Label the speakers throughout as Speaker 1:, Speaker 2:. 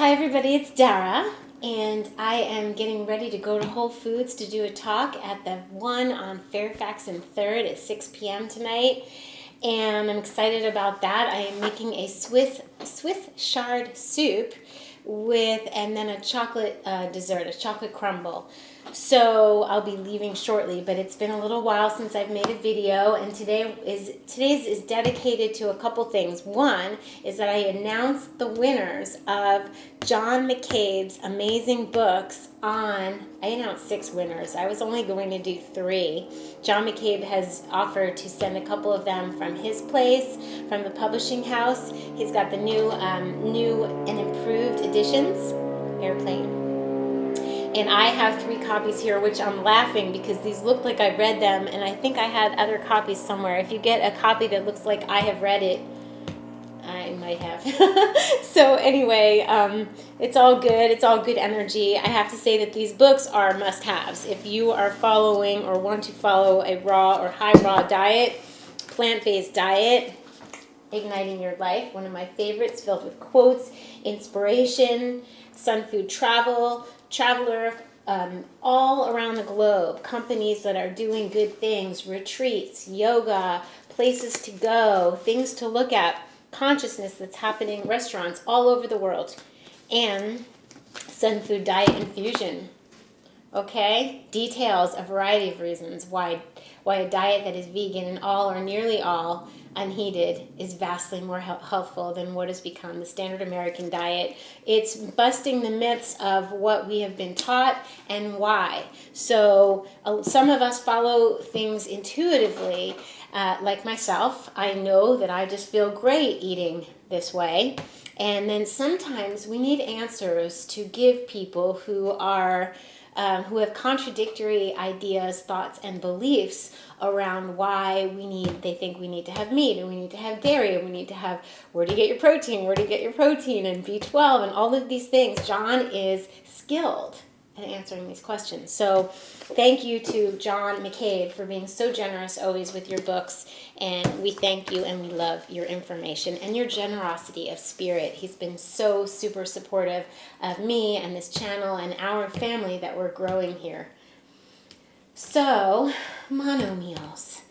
Speaker 1: Hi everybody, it's Dara, and I am getting ready to go to Whole Foods to do a talk at the one on Fairfax and 3rd at 6 p.m. tonight, and I'm excited about that. I am making a Swiss chard soup and then a chocolate dessert, a chocolate crumble. So I'll be leaving shortly, but it's been a little while since I've made a video, and today's is dedicated to a couple things. One is that I announced the winners of John McCabe's amazing books I announced 6 winners. I was only going to do 3. John McCabe has offered to send a couple of them from his place, from the publishing house. He's got the new and improved editions. Airplane. And I have 3 copies here, which I'm laughing because these look like I read them, and I think I had other copies somewhere. If you get a copy that looks like I have read it, I might have. So anyway, it's all good. It's all good energy. I have to say that these books are must-haves. If you are following or want to follow a raw or high-raw diet, plant-based diet, Igniting Your Life, one of my favorites, filled with quotes, inspiration, Sun Food Traveler, all around the globe, companies that are doing good things, retreats, yoga, places to go, things to look at, consciousness that's happening, restaurants all over the world, and Sun Food Diet Infusion. Okay? Details a variety of reasons why a diet that is vegan and all or nearly all unheated is vastly more healthful than what has become the standard American diet. It's busting the myths of what we have been taught and why. So some of us follow things intuitively, like myself. I know that I just feel great eating this way. And then sometimes we need answers to give people who have contradictory ideas, thoughts, and beliefs around why they think we need to have meat, and we need to have dairy, and we need to have, where do you get your protein, and B12, and all of these things. John is skilled at answering these questions. So thank you to John McCabe for being so generous always with your books, and we thank you and we love your information and your generosity of spirit. He's been so super supportive of me and this channel and our family that we're growing here. So, mono meals.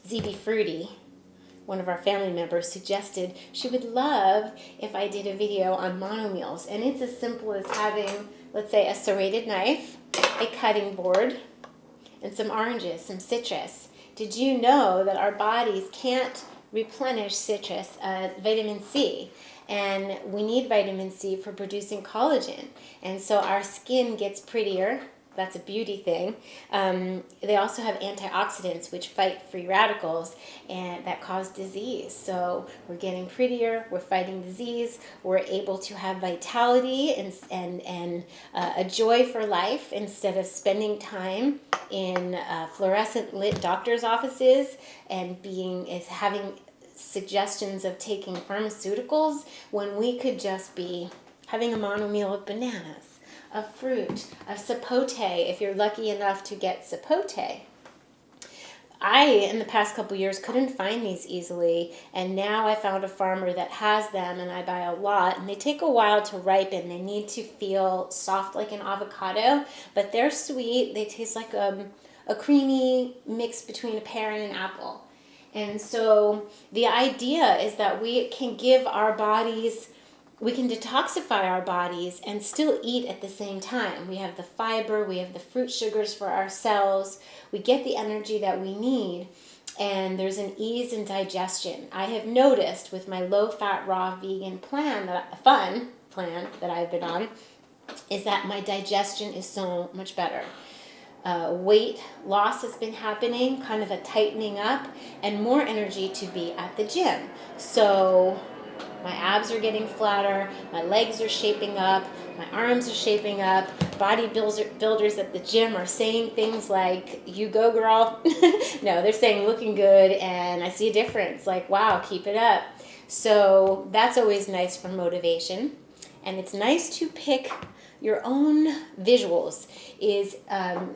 Speaker 1: ZB Fruity, one of our family members, suggested she would love if I did a video on mono meals. And it's as simple as having, let's say, a serrated knife, a cutting board, and some oranges, some citrus. Did you know that our bodies can't replenish citrus, vitamin C? And we need vitamin C for producing collagen. And so our skin gets prettier. That's a beauty thing. They also have antioxidants which fight free radicals and that cause disease. So we're getting prettier, we're fighting disease, we're able to have vitality and a joy for life instead of spending time in fluorescent lit doctor's offices and having suggestions of taking pharmaceuticals when we could just be having a mono meal of bananas, of fruit, of sapote, if you're lucky enough to get sapote. I, in the past couple years, couldn't find these easily, and now I found a farmer that has them, and I buy a lot, and they take a while to ripen. They need to feel soft like an avocado, but they're sweet. They taste like a creamy mix between a pear and an apple. And so the idea is that we can detoxify our bodies and still eat at the same time. We have the fiber, we have the fruit sugars for our cells, we get the energy that we need, and there's an ease in digestion. I have noticed with my low-fat, raw, vegan fun plan that I've been on, is that my digestion is so much better. Weight loss has been happening, kind of a tightening up, and more energy to be at the gym. So my abs are getting flatter, my legs are shaping up, my arms are shaping up. Bodybuilders at the gym are saying things like, you go girl. No, they're saying looking good, and I see a difference. Like, wow, keep it up. So that's always nice for motivation. And it's nice to pick your own visuals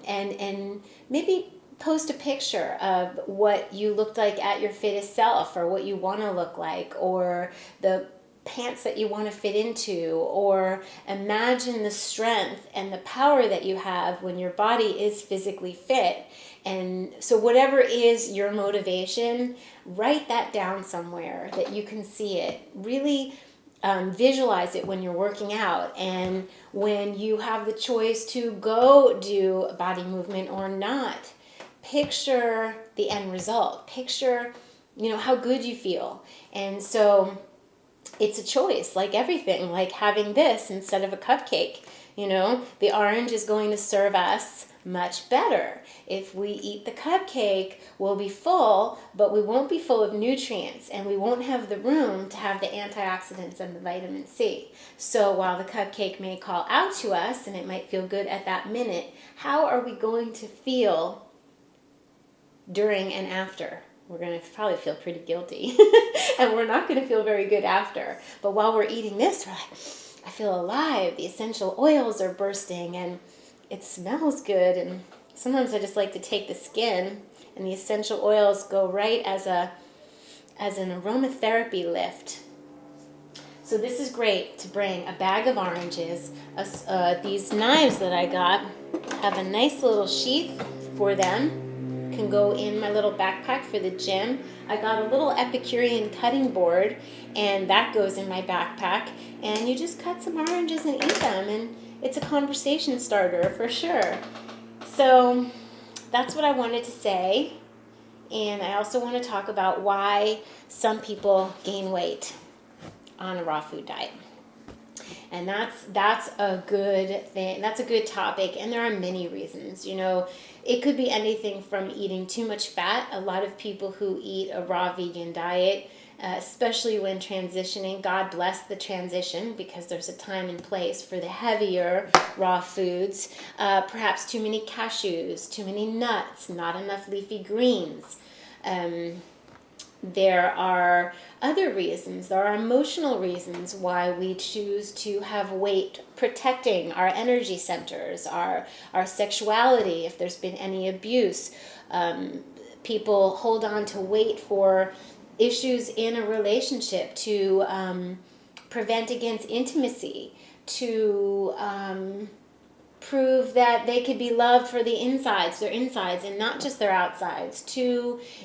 Speaker 1: and maybe post a picture of what you looked like at your fittest self, or what you want to look like, or the pants that you want to fit into, or imagine the strength and the power that you have when your body is physically fit. And so whatever is your motivation, write that down somewhere that you can see it. Really visualize it when you're working out, and when you have the choice to go do a body movement or not. Picture the end result. Picture, how good you feel. And so it's a choice, like everything, like having this instead of a cupcake. The orange is going to serve us much better. If we eat the cupcake, we'll be full, but we won't be full of nutrients, and we won't have the room to have the antioxidants and the vitamin C. So while the cupcake may call out to us, and it might feel good at that minute, how are we going to feel during and after? We're going to probably feel pretty guilty, and we're not going to feel very good after. But while we're eating this, we're like, I feel alive. The essential oils are bursting, and it smells good. And sometimes I just like to take the skin, and the essential oils go right as an aromatherapy lift. So this is great to bring a bag of oranges. These knives that I got have a nice little sheath for them. Can go in my little backpack for the gym. I got a little Epicurean cutting board, and that goes in my backpack. And you just cut some oranges and eat them, and it's a conversation starter for sure. So that's what I wanted to say. And I also want to talk about why some people gain weight on a raw food diet. And that's a good thing. That's a good topic, and there are many reasons. It could be anything from eating too much fat. A lot of people who eat a raw vegan diet, especially when transitioning, God bless the transition, because there's a time and place for the heavier raw foods. Perhaps too many cashews, too many nuts, not enough leafy greens. There are other reasons. There are emotional reasons why we choose to have weight protecting our energy centers, our sexuality, if there's been any abuse. People hold on to weight for issues in a relationship, to prevent against intimacy, to prove that they could be loved for their insides, and not just their outsides.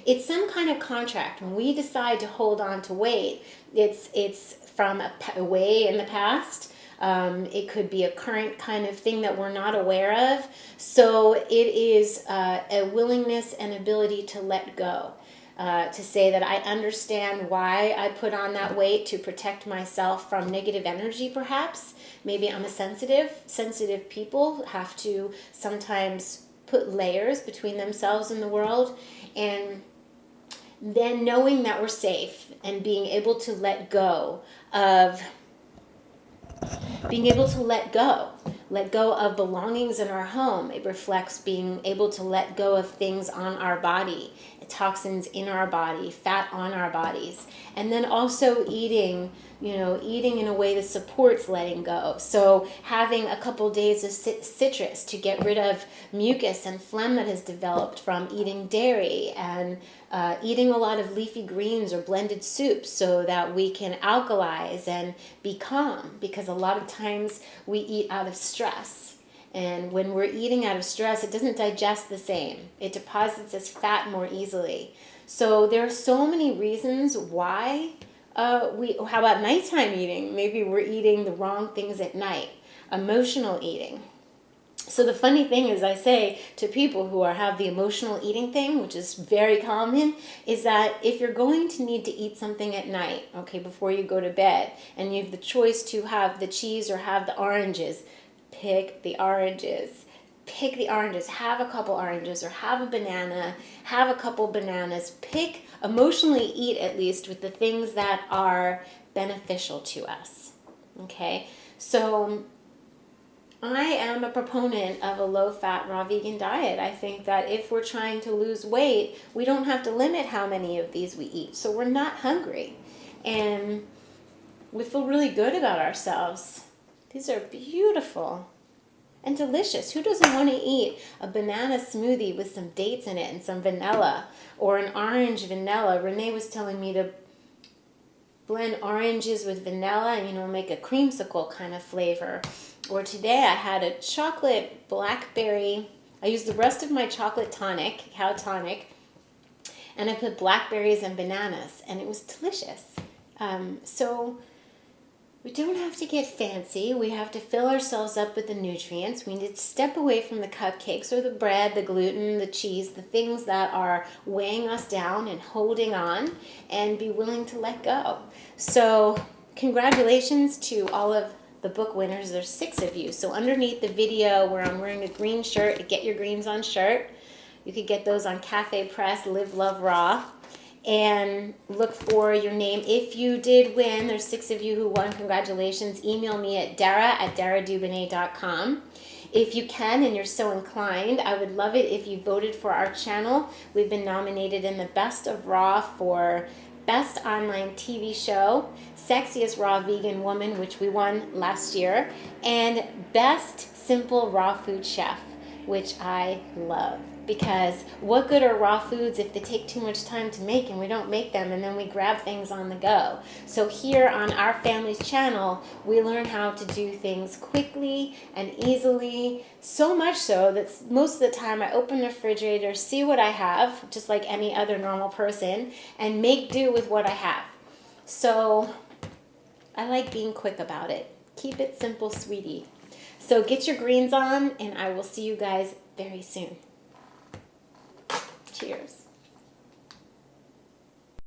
Speaker 1: It's some kind of contract. When we decide to hold on to weight, it's from a way in the past. It could be a current kind of thing that we're not aware of. So it is a willingness and ability to let go. To say that I understand why I put on that weight, to protect myself from negative energy, perhaps. Maybe I'm a sensitive people have to sometimes put layers between themselves and the world. And then knowing that we're safe and being able to let go of belongings in our home. It reflects being able to let go of things on our body, toxins in our body, fat on our bodies. And then also eating in a way that supports letting go. So having a couple days of citrus to get rid of mucus and phlegm that has developed from eating dairy, and eating a lot of leafy greens or blended soups so that we can alkalize and be calm, because a lot of times we eat out of stress. And when we're eating out of stress, it doesn't digest the same. It deposits as fat more easily. So there are so many reasons why how about nighttime eating? Maybe we're eating the wrong things at night. Emotional eating. So the funny thing is, I say to people who have the emotional eating thing, which is very common, is that if you're going to need to eat something at night, before you go to bed, and you have the choice to have the cheese or have the oranges, pick the oranges. Pick the oranges. Have a couple oranges, or have a banana. Have a couple bananas. Emotionally eat at least with the things that are beneficial to us. Okay? So I am a proponent of a low-fat, raw vegan diet. I think that if we're trying to lose weight, we don't have to limit how many of these we eat. So we're not hungry. And we feel really good about ourselves. These are beautiful and delicious. Who doesn't want to eat a banana smoothie with some dates in it and some vanilla, or an orange vanilla? Renee was telling me to blend oranges with vanilla and, make a creamsicle kind of flavor. Or today I had a chocolate blackberry. I used the rest of my chocolate tonic, cacao tonic, and I put blackberries and bananas, and it was delicious. So we don't have to get fancy. We have to fill ourselves up with the nutrients. We need to step away from the cupcakes or the bread, the gluten, the cheese, the things that are weighing us down and holding on, and be willing to let go. So congratulations to all of the book winners. There's 6 of you. So underneath the video where I'm wearing a green shirt, Get Your Greens On shirt, you could get those on Cafe Press, Live, Love, Raw. And look for your name. If you did win, there's 6 of you who won. Congratulations. Email me at dara@daradubinet.com. If you can and you're so inclined, I would love it if you voted for our channel. We've been nominated in the Best of Raw for Best Online TV Show, Sexiest Raw Vegan Woman, which we won last year, and Best Simple Raw Food Chef, which I love. Because what good are raw foods if they take too much time to make and we don't make them and then we grab things on the go? So here on our family's channel, we learn how to do things quickly and easily, so much so that most of the time I open the refrigerator, see what I have, just like any other normal person, and make do with what I have. So I like being quick about it. Keep it simple, sweetie. So get your greens on, and I will see you guys very soon. Cheers.